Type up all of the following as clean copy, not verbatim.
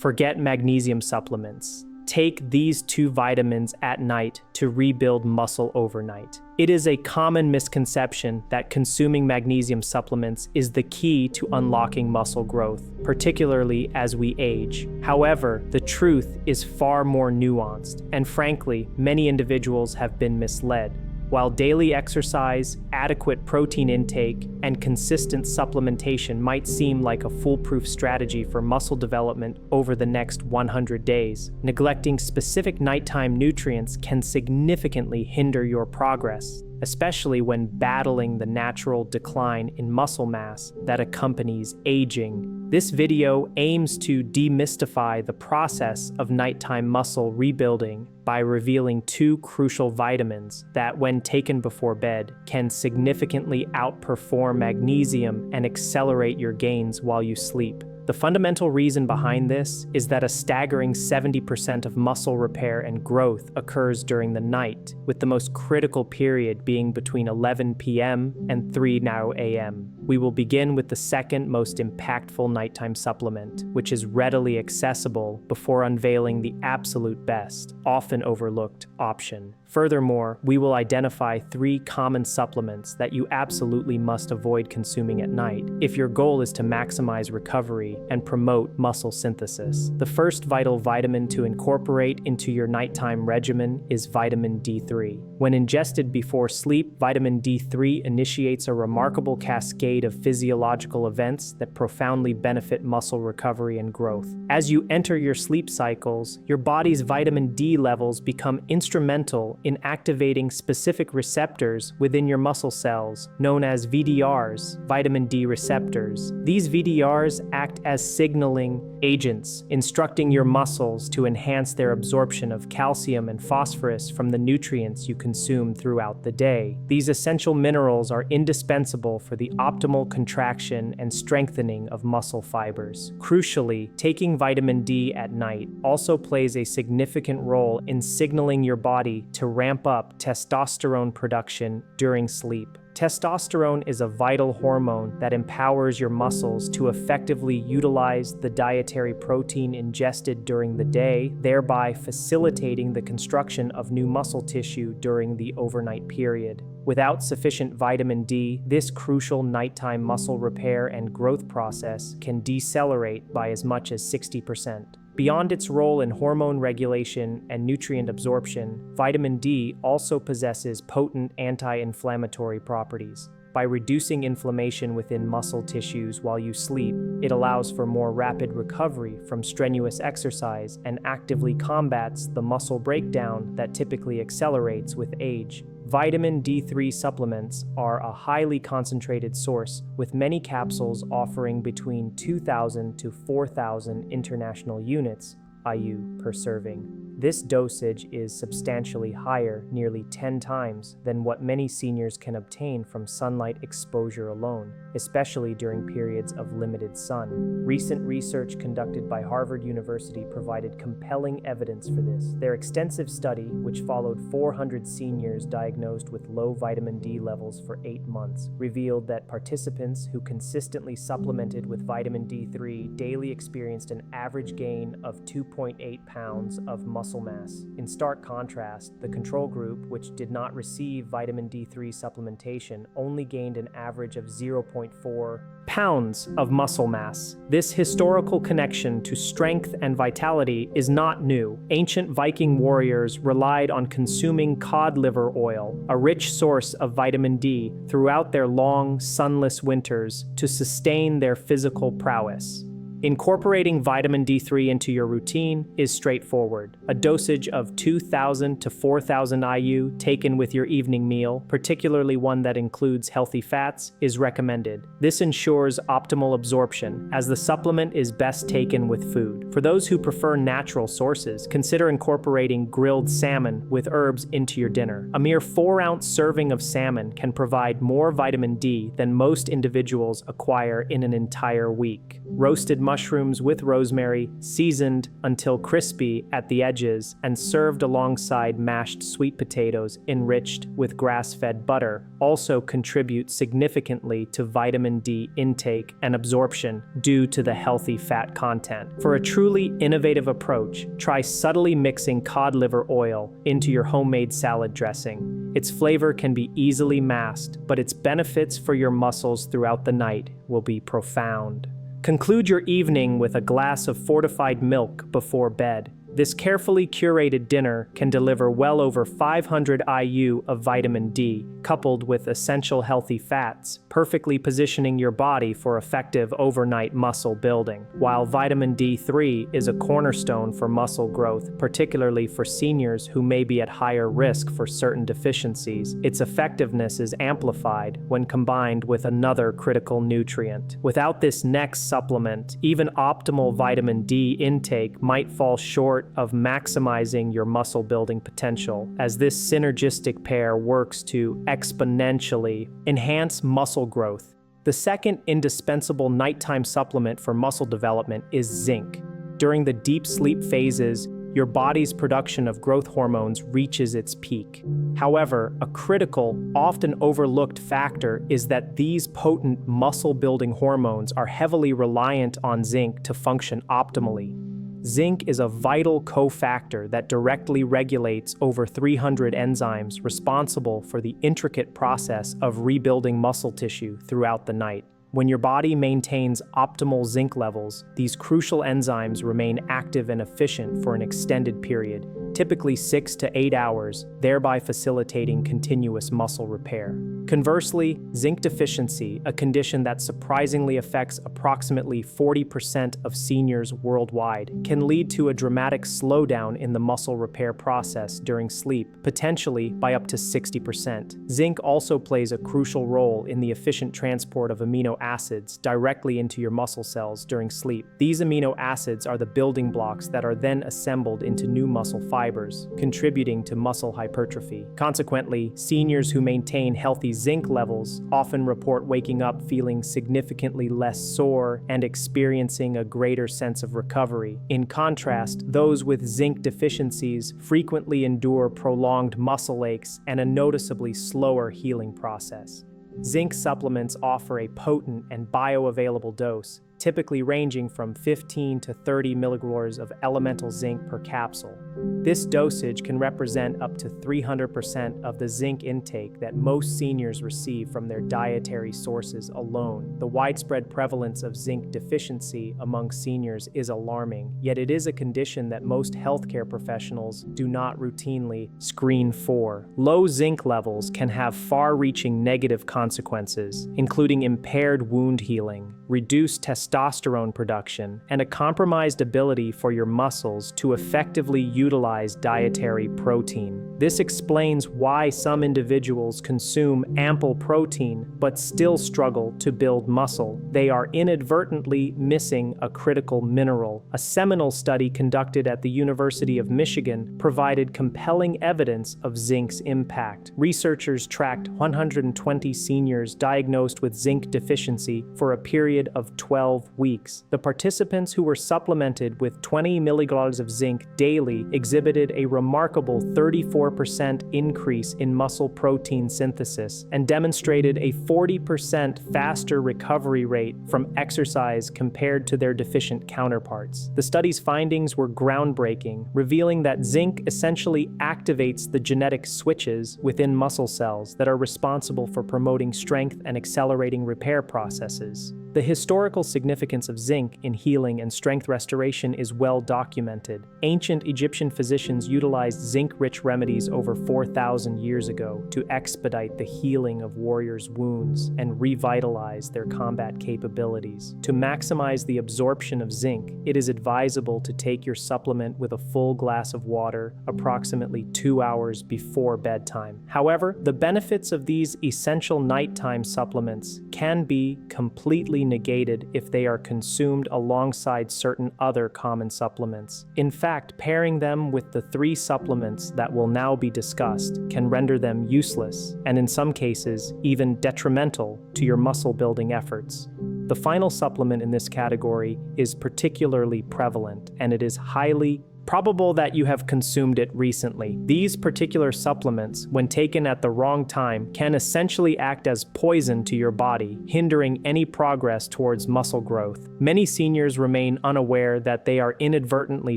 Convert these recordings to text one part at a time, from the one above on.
Forget magnesium supplements. Take these 2 vitamins at night to rebuild muscle overnight. It is a common misconception that consuming magnesium supplements is the key to unlocking muscle growth, particularly as we age. However, the truth is far more nuanced, and frankly, many individuals have been misled. While daily exercise, adequate protein intake, and consistent supplementation might seem like a foolproof strategy for muscle development over the next 100 days, neglecting specific nighttime nutrients can significantly hinder your progress, especially when battling the natural decline in muscle mass that accompanies aging. This video aims to demystify the process of nighttime muscle rebuilding by revealing 2 crucial vitamins that, when taken before bed, can significantly outperform magnesium and accelerate your gains while you sleep. The fundamental reason behind this is that a staggering 70% of muscle repair and growth occurs during the night, with the most critical period being between 11 p.m. and 3 a.m. We will begin with the second most impactful nighttime supplement, which is readily accessible, before unveiling the absolute best, often overlooked option. Furthermore, we will identify 3 common supplements that you absolutely must avoid consuming at night if your goal is to maximize recovery and promote muscle synthesis. The first vital vitamin to incorporate into your nighttime regimen is vitamin D3. When ingested before sleep, vitamin D3 initiates a remarkable cascade of physiological events that profoundly benefit muscle recovery and growth. As you enter your sleep cycles, your body's vitamin D levels become instrumental in activating specific receptors within your muscle cells, known as VDRs, vitamin D receptors. These VDRs act as signaling agents, instructing your muscles to enhance their absorption of calcium and phosphorus from the nutrients you consume throughout the day. These essential minerals are indispensable for the optimal contraction and strengthening of muscle fibers. Crucially, taking vitamin D at night also plays a significant role in signaling your body to ramp up testosterone production during sleep. Testosterone is a vital hormone that empowers your muscles to effectively utilize the dietary protein ingested during the day, thereby facilitating the construction of new muscle tissue during the overnight period. Without sufficient vitamin D, this crucial nighttime muscle repair and growth process can decelerate by as much as 60%. Beyond its role in hormone regulation and nutrient absorption, vitamin D also possesses potent anti-inflammatory properties. By reducing inflammation within muscle tissues while you sleep, it allows for more rapid recovery from strenuous exercise and actively combats the muscle breakdown that typically accelerates with age. Vitamin D3 supplements are a highly concentrated source, with many capsules offering between 2,000 to 4,000 international units IU per serving. This dosage is substantially higher, nearly 10 times, than what many seniors can obtain from sunlight exposure alone, especially during periods of limited sun. Recent research conducted by Harvard University provided compelling evidence for this. Their extensive study, which followed 400 seniors diagnosed with low vitamin D levels for 8 months, revealed that participants who consistently supplemented with vitamin D3 daily experienced an average gain of 2.8 pounds of muscle mass. In stark contrast, the control group, which did not receive vitamin D3 supplementation, only gained an average of 0.4 pounds of muscle mass. This historical connection to strength and vitality is not new. Ancient Viking warriors relied on consuming cod liver oil, a rich source of vitamin D, throughout their long, sunless winters to sustain their physical prowess. Incorporating vitamin D3 into your routine is straightforward. A dosage of 2,000 to 4,000 IU taken with your evening meal, particularly one that includes healthy fats, is recommended. This ensures optimal absorption, as the supplement is best taken with food. For those who prefer natural sources, consider incorporating grilled salmon with herbs into your dinner. A mere 4-ounce serving of salmon can provide more vitamin D than most individuals acquire in an entire week. Roasted mushrooms mushrooms with rosemary, seasoned until crispy at the edges, and served alongside mashed sweet potatoes enriched with grass-fed butter, also contribute significantly to vitamin D intake and absorption due to the healthy fat content. For a truly innovative approach, try subtly mixing cod liver oil into your homemade salad dressing. Its flavor can be easily masked, but its benefits for your muscles throughout the night will be profound. Conclude your evening with a glass of fortified milk before bed. This carefully curated dinner can deliver well over 500 IU of vitamin D, coupled with essential healthy fats, perfectly positioning your body for effective overnight muscle building. While vitamin D3 is a cornerstone for muscle growth, particularly for seniors who may be at higher risk for certain deficiencies, its effectiveness is amplified when combined with another critical nutrient. Without this next supplement, even optimal vitamin D intake might fall short of maximizing your muscle building potential, as this synergistic pair works to exponentially enhance muscle growth. The second indispensable nighttime supplement for muscle development is zinc. During the deep sleep phases, your body's production of growth hormones reaches its peak. However, a critical, often overlooked factor is that these potent muscle-building hormones are heavily reliant on zinc to function optimally. Zinc is a vital cofactor that directly regulates over 300 enzymes responsible for the intricate process of rebuilding muscle tissue throughout the night. When your body maintains optimal zinc levels, these crucial enzymes remain active and efficient for an extended period, typically 6 to 8 hours, thereby facilitating continuous muscle repair. Conversely, zinc deficiency, a condition that surprisingly affects approximately 40% of seniors worldwide, can lead to a dramatic slowdown in the muscle repair process during sleep, potentially by up to 60%. Zinc also plays a crucial role in the efficient transport of amino acids directly into your muscle cells during sleep. These amino acids are the building blocks that are then assembled into new muscle fibers, contributing to muscle hypertrophy. Consequently, seniors who maintain healthy zinc levels often report waking up feeling significantly less sore and experiencing a greater sense of recovery. In contrast, those with zinc deficiencies frequently endure prolonged muscle aches and a noticeably slower healing process. Zinc supplements offer a potent and bioavailable dose, typically ranging from 15 to 30 milligrams of elemental zinc per capsule. This dosage can represent up to 300% of the zinc intake that most seniors receive from their dietary sources alone. The widespread prevalence of zinc deficiency among seniors is alarming, yet it is a condition that most healthcare professionals do not routinely screen for. Low zinc levels can have far-reaching negative consequences, including impaired wound healing, reduced testosterone production, and a compromised ability for your muscles to effectively utilize dietary protein. This explains why some individuals consume ample protein but still struggle to build muscle. They are inadvertently missing a critical mineral. A seminal study conducted at the University of Michigan provided compelling evidence of zinc's impact. Researchers tracked 120 seniors diagnosed with zinc deficiency for a period of 12 weeks. The participants who were supplemented with 20 milligrams of zinc daily exhibited a remarkable 34% increase in muscle protein synthesis and demonstrated a 40% faster recovery rate from exercise compared to their deficient counterparts. The study's findings were groundbreaking, revealing that zinc essentially activates the genetic switches within muscle cells that are responsible for promoting strength and accelerating repair processes. The historical significance of zinc in healing and strength restoration is well documented. Ancient Egyptian physicians utilized zinc-rich remedies over 4,000 years ago to expedite the healing of warriors' wounds and revitalize their combat capabilities. To maximize the absorption of zinc, it is advisable to take your supplement with a full glass of water approximately 2 hours before bedtime. However, the benefits of these essential nighttime supplements can be completely negated if they are consumed alongside certain other common supplements. In fact, pairing them with the 3 supplements that will now be discussed can render them useless, and in some cases, even detrimental to your muscle building efforts. The final supplement in this category is particularly prevalent, and it is highly probable that you have consumed it recently. These particular supplements, when taken at the wrong time, can essentially act as poison to your body, hindering any progress towards muscle growth. Many seniors remain unaware that they are inadvertently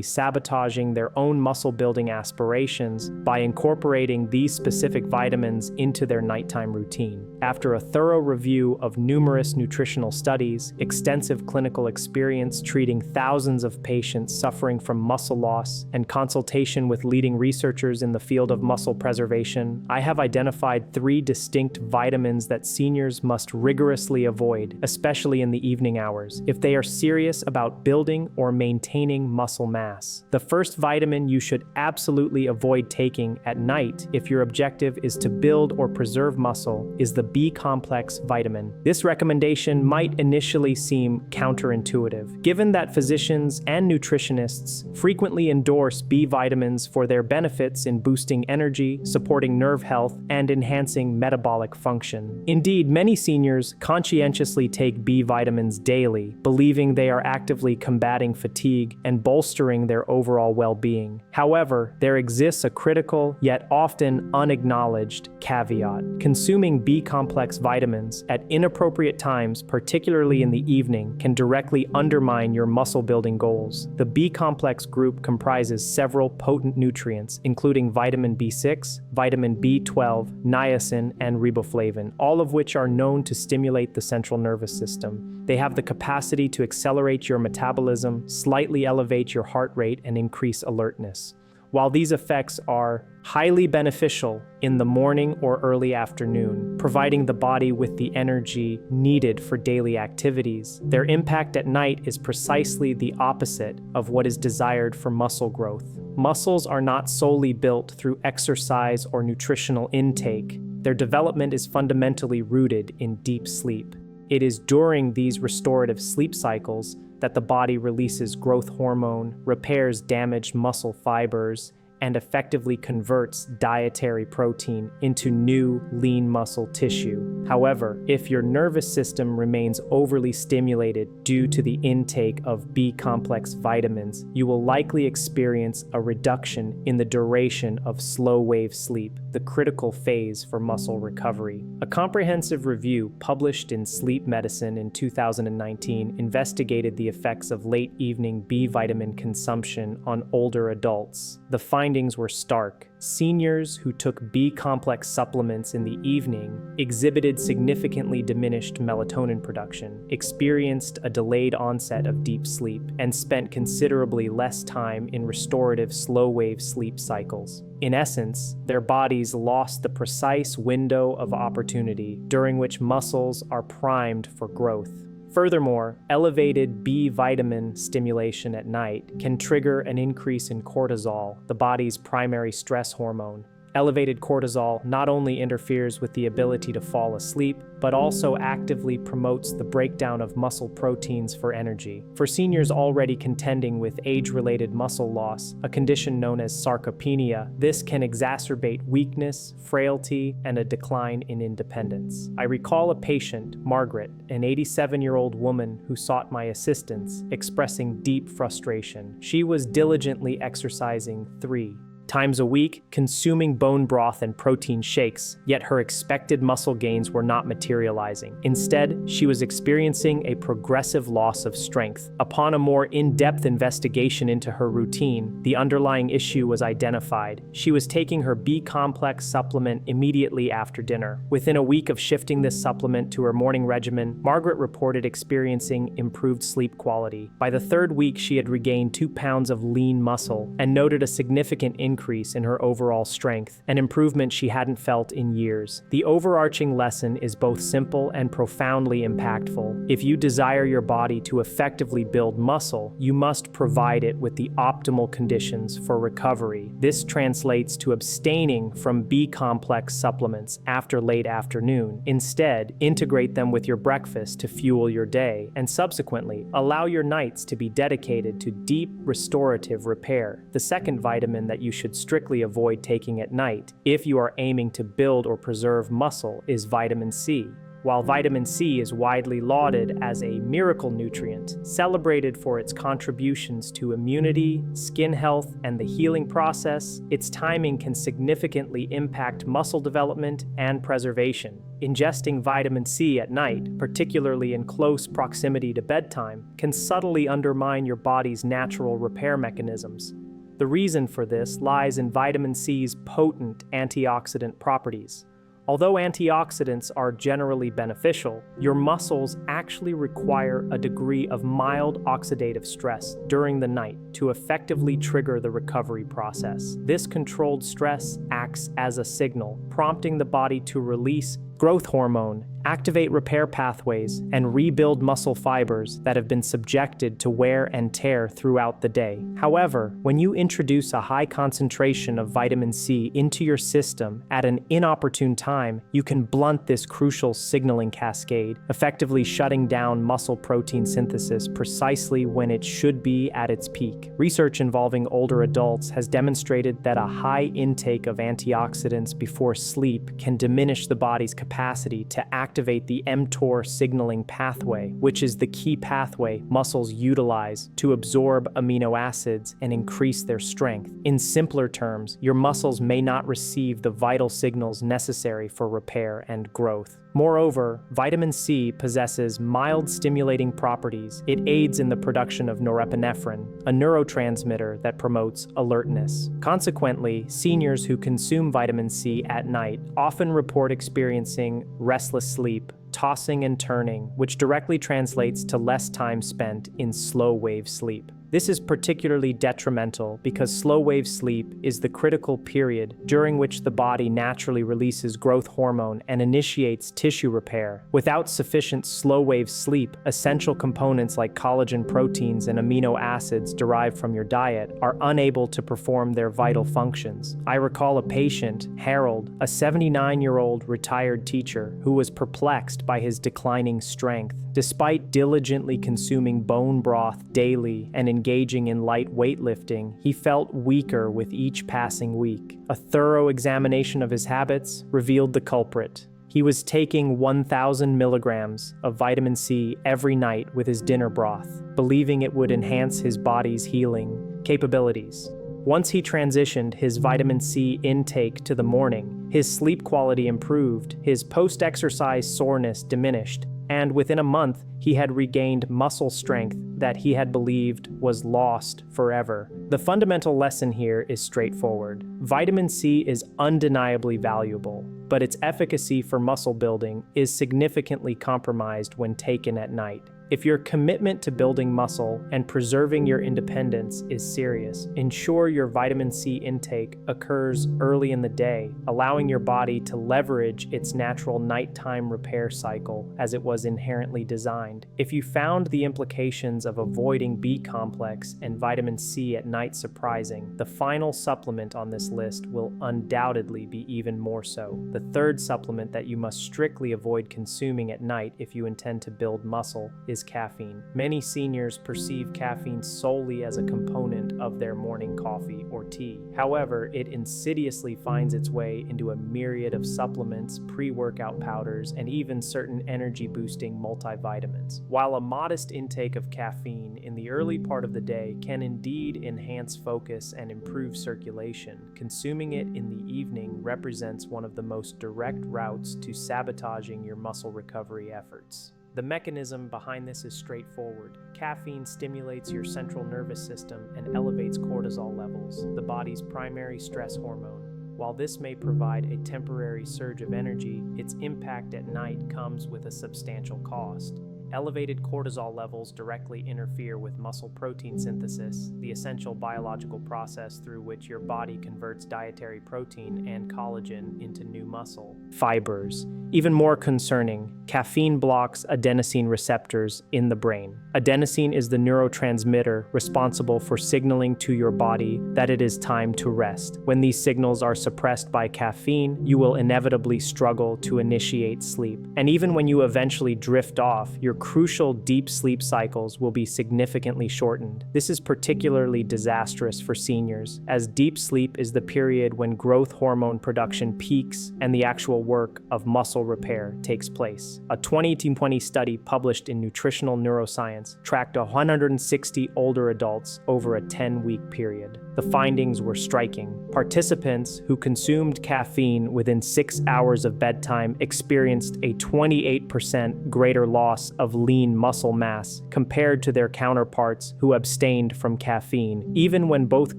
sabotaging their own muscle-building aspirations by incorporating these specific vitamins into their nighttime routine. After a thorough review of numerous nutritional studies, extensive clinical experience treating thousands of patients suffering from muscle loss, and consultation with leading researchers in the field of muscle preservation, I have identified 3 distinct vitamins that seniors must rigorously avoid, especially in the evening hours, if they are serious about building or maintaining muscle mass. The first vitamin you should absolutely avoid taking at night if your objective is to build or preserve muscle is the B-complex vitamin. This recommendation might initially seem counterintuitive, given that physicians and nutritionists frequently endorse B vitamins for their benefits in boosting energy, supporting nerve health, and enhancing metabolic function. Indeed, many seniors conscientiously take B vitamins daily, believing they are actively combating fatigue and bolstering their overall well-being. However, there exists a critical, yet often unacknowledged, caveat. Consuming B-complex vitamins at inappropriate times, particularly in the evening, can directly undermine your muscle-building goals. The B-complex group comprises several potent nutrients, including vitamin B6, vitamin B12, niacin, and riboflavin, all of which are known to stimulate the central nervous system. They have the capacity to accelerate your metabolism, slightly elevate your heart rate, and increase alertness. While these effects are highly beneficial in the morning or early afternoon, providing the body with the energy needed for daily activities, their impact at night is precisely the opposite of what is desired for muscle growth. Muscles are not solely built through exercise or nutritional intake. Their development is fundamentally rooted in deep sleep. It is during these restorative sleep cycles that the body releases growth hormone, repairs damaged muscle fibers, and effectively converts dietary protein into new, lean muscle tissue. However, if your nervous system remains overly stimulated due to the intake of B-complex vitamins, you will likely experience a reduction in the duration of slow-wave sleep, the critical phase for muscle recovery. A comprehensive review published in Sleep Medicine in 2019 investigated the effects of late-evening B vitamin consumption on older adults. The findings were stark. Seniors who took B-complex supplements in the evening exhibited significantly diminished melatonin production, experienced a delayed onset of deep sleep, and spent considerably less time in restorative slow-wave sleep cycles. In essence, their bodies lost the precise window of opportunity during which muscles are primed for growth. Furthermore, elevated B vitamin stimulation at night can trigger an increase in cortisol, the body's primary stress hormone. Elevated cortisol not only interferes with the ability to fall asleep, but also actively promotes the breakdown of muscle proteins for energy. For seniors already contending with age-related muscle loss, a condition known as sarcopenia, this can exacerbate weakness, frailty, and a decline in independence. I recall a patient, Margaret, an 87-year-old woman who sought my assistance, expressing deep frustration. She was diligently exercising 3 times a week, consuming bone broth and protein shakes, yet her expected muscle gains were not materializing. Instead, she was experiencing a progressive loss of strength. Upon a more in-depth investigation into her routine, the underlying issue was identified. She was taking her B-complex supplement immediately after dinner. Within a week of shifting this supplement to her morning regimen, Margaret reported experiencing improved sleep quality. By the 3rd week, she had regained 2 pounds of lean muscle and noted a significant increase in her overall strength, an improvement she hadn't felt in years. The overarching lesson is both simple and profoundly impactful. If you desire your body to effectively build muscle, you must provide it with the optimal conditions for recovery. This translates to abstaining from B-complex supplements after late afternoon. Instead, integrate them with your breakfast to fuel your day, and subsequently, allow your nights to be dedicated to deep restorative repair. The second vitamin that you should strictly avoid taking at night, if you are aiming to build or preserve muscle, is vitamin C. While vitamin C is widely lauded as a miracle nutrient, celebrated for its contributions to immunity, skin health, and the healing process, its timing can significantly impact muscle development and preservation. Ingesting vitamin C at night, particularly in close proximity to bedtime, can subtly undermine your body's natural repair mechanisms. The reason for this lies in vitamin C's potent antioxidant properties. Although antioxidants are generally beneficial, your muscles actually require a degree of mild oxidative stress during the night to effectively trigger the recovery process. This controlled stress acts as a signal, prompting the body to release growth hormone, activate repair pathways, and rebuild muscle fibers that have been subjected to wear and tear throughout the day. However, when you introduce a high concentration of vitamin C into your system at an inopportune time, you can blunt this crucial signaling cascade, effectively shutting down muscle protein synthesis precisely when it should be at its peak. Research involving older adults has demonstrated that a high intake of antioxidants before sleep can diminish the body's capacity to activate the mTOR signaling pathway, which is the key pathway muscles utilize to absorb amino acids and increase their strength. In simpler terms, your muscles may not receive the vital signals necessary for repair and growth. Moreover, vitamin C possesses mild stimulating properties. It aids in the production of norepinephrine, a neurotransmitter that promotes alertness. Consequently, seniors who consume vitamin C at night often report experiencing restless sleep, tossing and turning, which directly translates to less time spent in slow-wave sleep. This is particularly detrimental because slow-wave sleep is the critical period during which the body naturally releases growth hormone and initiates tissue repair. Without sufficient slow-wave sleep, essential components like collagen proteins and amino acids derived from your diet are unable to perform their vital functions. I recall a patient, Harold, a 79-year-old retired teacher, who was perplexed by his declining strength. Despite diligently consuming bone broth daily and engaging in light weightlifting, he felt weaker with each passing week. A thorough examination of his habits revealed the culprit. He was taking 1,000 milligrams of vitamin C every night with his dinner broth, believing it would enhance his body's healing capabilities. Once he transitioned his vitamin C intake to the morning, his sleep quality improved, his post-exercise soreness diminished, and within a month, he had regained muscle strength that he had believed was lost forever. The fundamental lesson here is straightforward. Vitamin C is undeniably valuable, but its efficacy for muscle building is significantly compromised when taken at night. If your commitment to building muscle and preserving your independence is serious, ensure your vitamin C intake occurs early in the day, allowing your body to leverage its natural nighttime repair cycle as it was inherently designed. If you found the implications of avoiding B-complex and vitamin C at night surprising, the final supplement on this list will undoubtedly be even more so. The third supplement that you must strictly avoid consuming at night if you intend to build muscle is caffeine. Many seniors perceive caffeine solely as a component of their morning coffee or tea. However, it insidiously finds its way into a myriad of supplements, pre-workout powders, and even certain energy-boosting multivitamins. While a modest intake of caffeine in the early part of the day can indeed enhance focus and improve circulation, consuming it in the evening represents one of the most direct routes to sabotaging your muscle recovery efforts. The mechanism behind this is straightforward. Caffeine stimulates your central nervous system and elevates cortisol levels, the body's primary stress hormone. While this may provide a temporary surge of energy, its impact at night comes with a substantial cost. Elevated cortisol levels directly interfere with muscle protein synthesis, the essential biological process through which your body converts dietary protein and collagen into new muscle fibers. Even more concerning, caffeine blocks adenosine receptors in the brain. Adenosine is the neurotransmitter responsible for signaling to your body that it is time to rest. When these signals are suppressed by caffeine, you will inevitably struggle to initiate sleep. And even when you eventually drift off, your crucial deep sleep cycles will be significantly shortened. This is particularly disastrous for seniors, as deep sleep is the period when growth hormone production peaks and the actual work of muscle repair takes place. A 2020 study published in Nutritional Neuroscience tracked 160 older adults over a 10-week period. The findings were striking. Participants who consumed caffeine within 6 hours of bedtime experienced a 28% greater loss of lean muscle mass compared to their counterparts who abstained from caffeine, even when both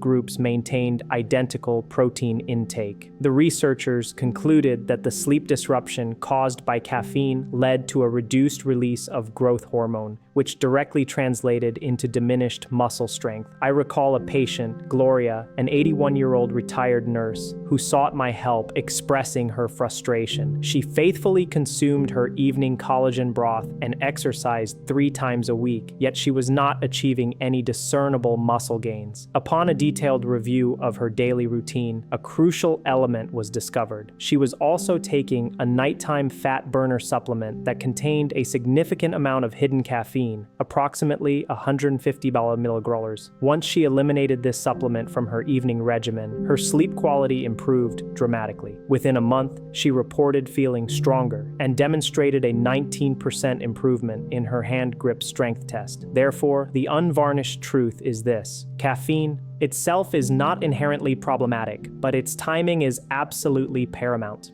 groups maintained identical protein intake. The researchers concluded that the sleep disruption caused by caffeine led to a reduced release of growth hormone, which directly translated into diminished muscle strength. I recall a patient, Gloria, an 81-year-old retired nurse, who sought my help expressing her frustration. She faithfully consumed her evening collagen broth and exercised 3 times a week, yet she was not achieving any discernible muscle gains. Upon a detailed review of her daily routine, a crucial element was discovered. She was also taking a nighttime fat burner supplement that contained a significant amount of hidden caffeine, approximately 150 milligrams. Once she eliminated this supplement from her evening regimen, her sleep quality improved dramatically. Within a month, she reported feeling stronger and demonstrated a 19% improvement in her hand grip strength test. Therefore, the unvarnished truth is this: caffeine itself is not inherently problematic, but its timing is absolutely paramount.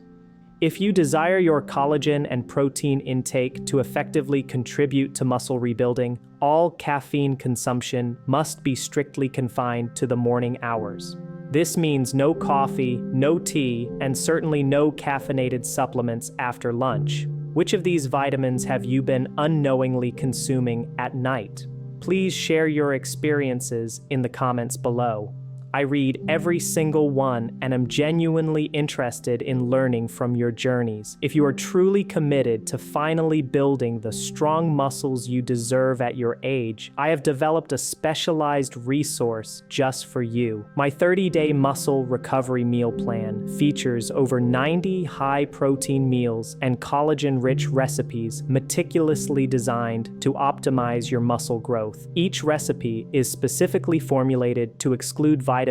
If you desire your collagen and protein intake to effectively contribute to muscle rebuilding, all caffeine consumption must be strictly confined to the morning hours. This means no coffee, no tea, and certainly no caffeinated supplements after lunch. Which of these vitamins have you been unknowingly consuming at night? Please share your experiences in the comments below. I read every single one and am genuinely interested in learning from your journeys. If you are truly committed to finally building the strong muscles you deserve at your age, I have developed a specialized resource just for you. My 30-day muscle recovery meal plan features over 90 high-protein meals and collagen-rich recipes meticulously designed to optimize your muscle growth. Each recipe is specifically formulated to exclude vitamins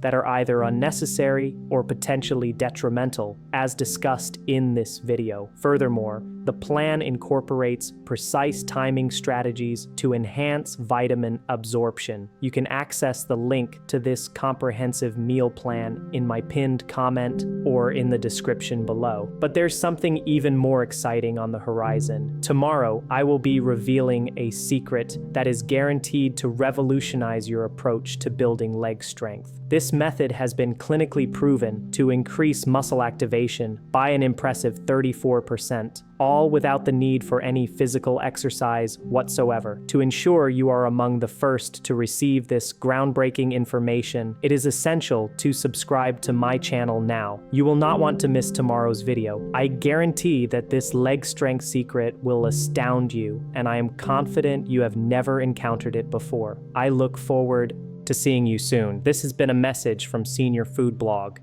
that are either unnecessary or potentially detrimental, as discussed in this video. Furthermore, the plan incorporates precise timing strategies to enhance vitamin absorption. You can access the link to this comprehensive meal plan in my pinned comment or in the description below. But there's something even more exciting on the horizon. Tomorrow, I will be revealing a secret that is guaranteed to revolutionize your approach to building leg strength. This method has been clinically proven to increase muscle activation by an impressive 34%, all without the need for any physical exercise whatsoever. To ensure you are among the first to receive this groundbreaking information, it is essential to subscribe to my channel now. You will not want to miss tomorrow's video. I guarantee that this leg strength secret will astound you, and I am confident you have never encountered it before. I look forward to seeing you soon. This has been a message from Senior Food Blog.